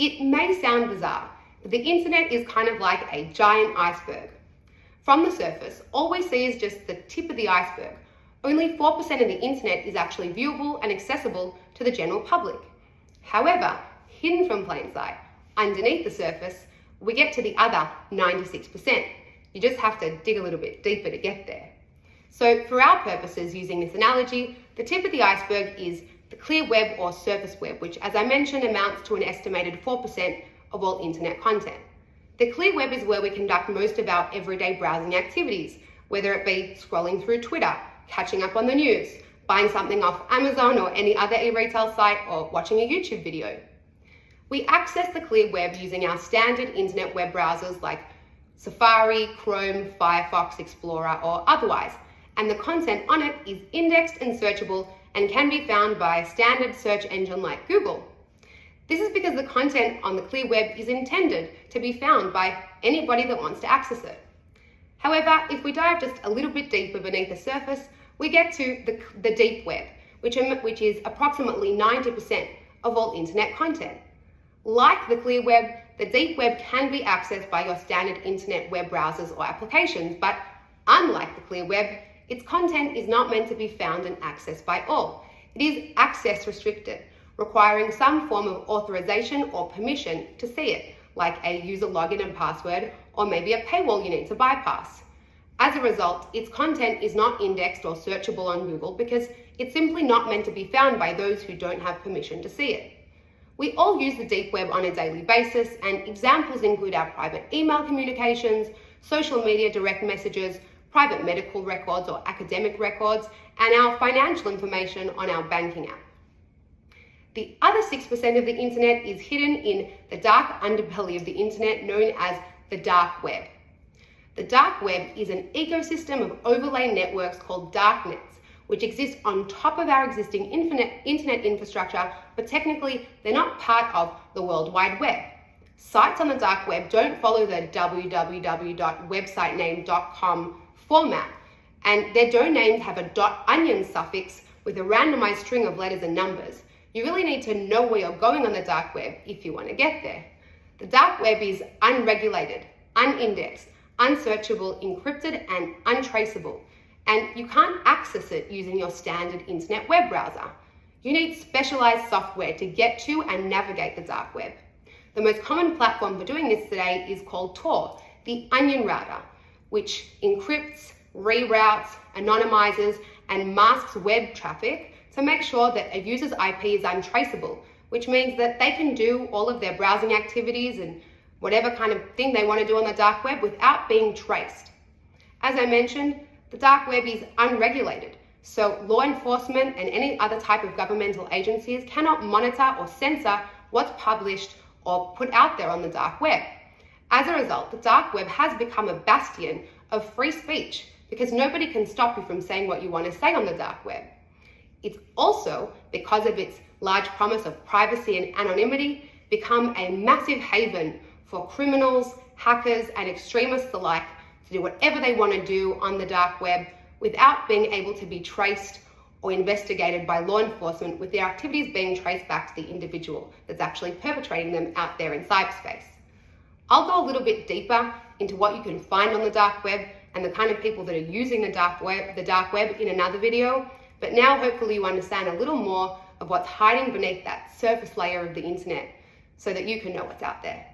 It may sound bizarre, but the internet is kind of like a giant iceberg. From the surface, all we see is just the tip of the iceberg. Only 4% of the internet is actually viewable and accessible to the general public. However, hidden from plain sight, underneath the surface, we get to the other 96%. You just have to dig a little bit deeper to get there. So for our purposes, using this analogy, the tip of the iceberg is the clear web or surface web, which, as I mentioned, amounts to an estimated 4% of all internet content. The clear web is where we conduct most of our everyday browsing activities, whether it be scrolling through Twitter, catching up on the news, buying something off Amazon or any other e-retail site, or watching a YouTube video. We access the clear web using our standard internet web browsers like Safari, Chrome, Firefox, Explorer, or otherwise, and the content on it is indexed and searchable and can be found by a standard search engine like Google. This is because the content on the clear web is intended to be found by anybody that wants to access it. However, if we dive just a little bit deeper beneath the surface, we get to the deep web, which is approximately 90% of all internet content. Like the clear web, the deep web can be accessed by your standard internet web browsers or applications, but unlike the clear web, its content is not meant to be found and accessed by all. It is access restricted, requiring some form of authorization or permission to see it, like a user login and password, or maybe a paywall you need to bypass. As a result, its content is not indexed or searchable on Google because it's simply not meant to be found by those who don't have permission to see it. We all use the deep web on a daily basis, and examples include our private email communications, social media direct messages, private medical records or academic records, and our financial information on our banking app. The other 6% of the internet is hidden in the dark underbelly of the internet known as the dark web. The dark web is an ecosystem of overlay networks called darknets, which exist on top of our existing internet infrastructure, but technically they're not part of the World Wide Web. Sites on the dark web don't follow the www.websitename.com format, and their domain names have a .onion suffix with a randomized string of letters and numbers. You really need to know where you're going on the dark web if you want to get there. The dark web is unregulated, unindexed, unsearchable, encrypted, and untraceable, and you can't access it using your standard internet web browser. You need specialized software to get to and navigate the dark web. The most common platform for doing this today is called Tor, the onion router, which encrypts, reroutes, anonymizes, and masks web traffic to make sure that a user's IP is untraceable, which means that they can do all of their browsing activities and whatever kind of thing they want to do on the dark web without being traced. As I mentioned, the dark web is unregulated, so law enforcement and any other type of governmental agencies cannot monitor or censor what's published or put out there on the dark web. As a result, the dark web has become a bastion of free speech because nobody can stop you from saying what you want to say on the dark web. It's also, because of its large promise of privacy and anonymity, become a massive haven for criminals, hackers, and extremists alike to do whatever they want to do on the dark web without being able to be traced or investigated by law enforcement, with their activities being traced back to the individual that's actually perpetrating them out there in cyberspace. I'll go a little bit deeper into what you can find on the dark web and the kind of people that are using the dark web in another video, but now hopefully you understand a little more of what's hiding beneath that surface layer of the internet so that you can know what's out there.